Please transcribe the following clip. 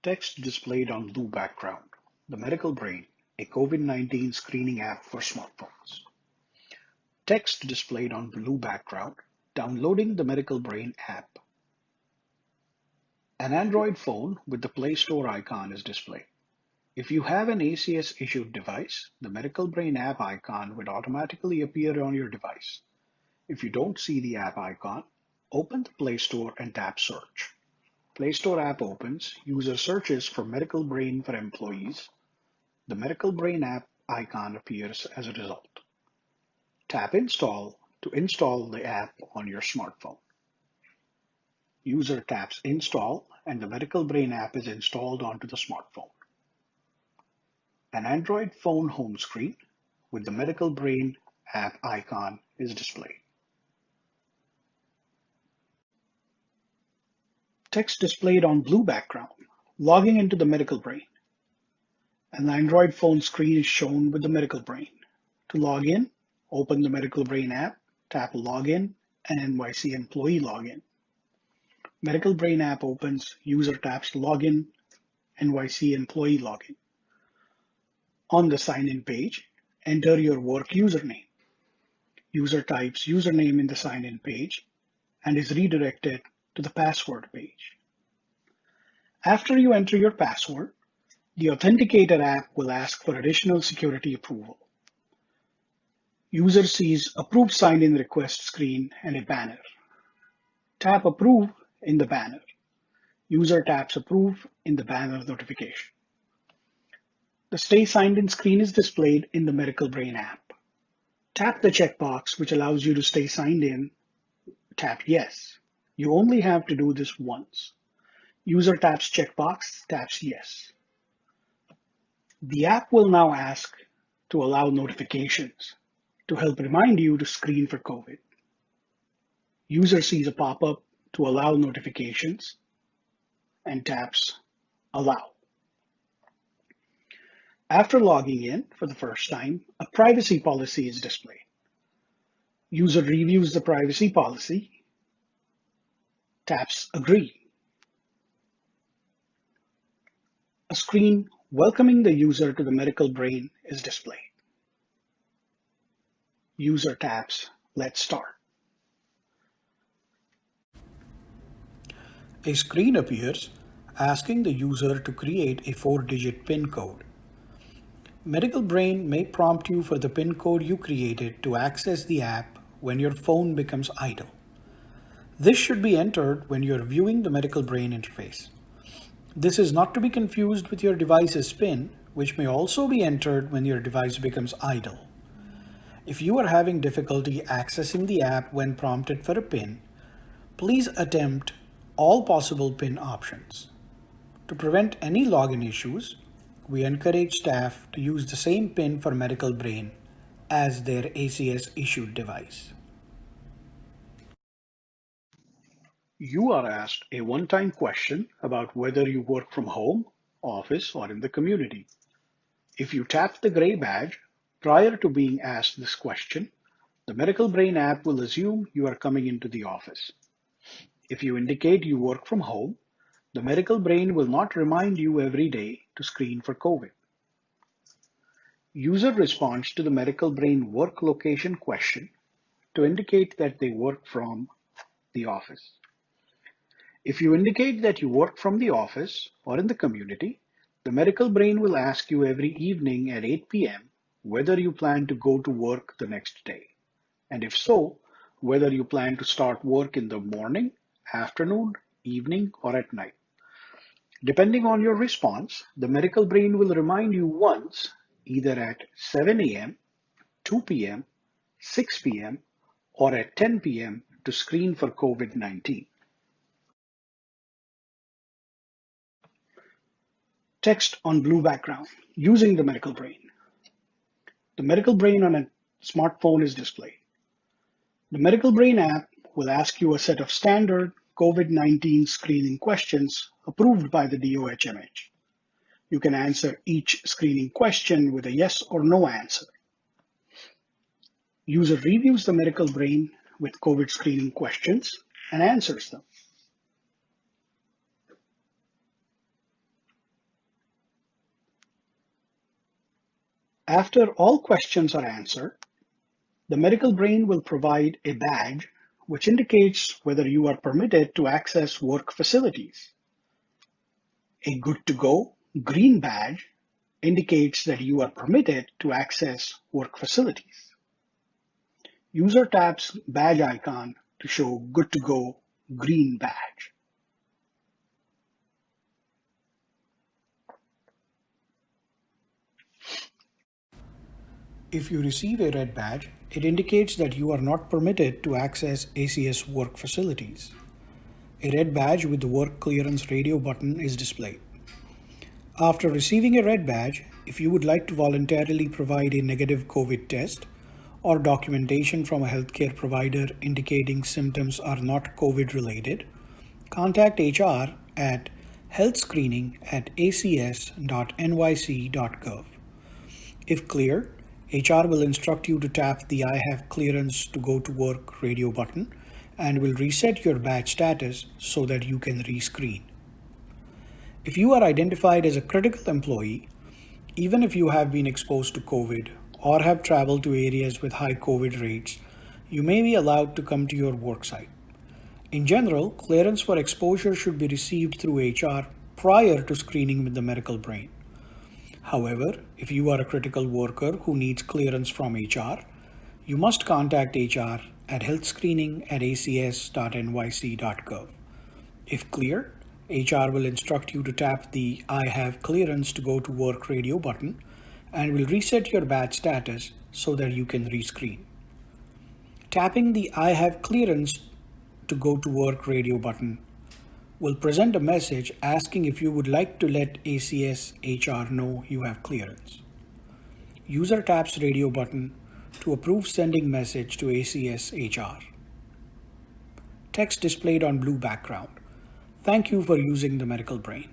Text displayed on blue background. The Medical Brain, a COVID-19 screening app for smartphones. Text displayed on blue background. Downloading the Medical Brain app. An Android phone with the Play Store icon is displayed. If you have an ACS issued device, the Medical Brain app icon would automatically appear on your device. If you don't see the app icon, open the Play Store and tap Search. Play Store app opens, user searches for Medical Brain for employees. The Medical Brain app icon appears as a result. Tap Install to install the app on your smartphone. User taps Install and the Medical Brain app is installed onto the smartphone. An Android phone home screen with the Medical Brain app icon is displayed. Text displayed on blue background. Logging into the Medical Brain. An Android phone screen is shown with the Medical Brain. To log in, open the Medical Brain app, tap Login and NYC Employee Login. Medical Brain app opens, user taps Login, NYC Employee Login. On the sign-in page, enter your work username. User types username in the sign-in page and is redirected to the password page. After you enter your password, the Authenticator app will ask for additional security approval. User sees Approve Sign-in Request screen and a banner. Tap Approve in the banner. User taps Approve in the banner notification. The Stay Signed In screen is displayed in the Medical Brain app. Tap the checkbox which allows you to stay signed in. Tap Yes. You only have to do this once. User taps checkbox, taps Yes. The app will now ask to allow notifications to help remind you to screen for COVID. User sees a pop-up to allow notifications and taps Allow. After logging in for the first time, a privacy policy is displayed. User reviews the privacy policy, taps Agree. A screen welcoming the user to the Medical Brain is displayed. User taps Let's Start. A screen appears asking the user to create a 4-digit PIN code. Medical Brain may prompt you for the PIN code you created to access the app when your phone becomes idle. This should be entered when you're viewing the Medical Brain interface. This is not to be confused with your device's PIN, which may also be entered when your device becomes idle. If you are having difficulty accessing the app when prompted for a PIN, please attempt all possible PIN options. To prevent any login issues, we encourage staff to use the same PIN for Medical Brain as their ACS issued device. You are asked a one-time question about whether you work from home, office, or in the community. If you tap the gray badge prior to being asked this question, the Medical Brain app will assume you are coming into the office. If you indicate you work from home, the Medical Brain will not remind you every day to screen for COVID. User responds to the Medical Brain work location question to indicate that they work from the office. If you indicate that you work from the office or in the community, the Medical Brain will ask you every evening at 8 p.m. whether you plan to go to work the next day, and if so, whether you plan to start work in the morning, afternoon, evening, or at night. Depending on your response, the Medical Brain will remind you once, either at 7 a.m., 2 p.m., 6 p.m., or at 10 p.m. to screen for COVID-19. Text on blue background, using the Medical Brain. The Medical Brain on a smartphone is displayed. The Medical Brain app will ask you a set of standard COVID-19 screening questions approved by the DOHMH. You can answer each screening question with a yes or no answer. User reviews the Medical Brain with COVID screening questions and answers them. After all questions are answered, the medical brain will provide a badge which indicates whether you are permitted to access work facilities. A good to go green badge indicates that you are permitted to access work facilities. User taps badge icon to show good to go green badge. If you receive a red badge, it indicates that you are not permitted to access ACS work facilities. A red badge with the work clearance radio button is displayed. After receiving a red badge, if you would like to voluntarily provide a negative COVID test or documentation from a healthcare provider indicating symptoms are not COVID related, contact HR at healthscreening@acs.nyc.gov. If cleared, HR will instruct you to tap the I have clearance to go to work radio button and will reset your badge status so that you can rescreen. If you are identified as a critical employee, even if you have been exposed to COVID or have traveled to areas with high COVID rates, you may be allowed to come to your worksite. In general, clearance for exposure should be received through HR prior to screening with the medical brain. However, if you are a critical worker who needs clearance from HR, you must contact HR at healthscreening@acs.nyc.gov. If cleared, HR will instruct you to tap the I have clearance to go to work radio button and will reset your badge status so that you can rescreen. Tapping the I have clearance to go to work radio button will present a message asking if you would like to let ACS HR know you have clearance. User taps radio button to approve sending message to ACS HR. Text displayed on blue background. Thank you for using the medical brain.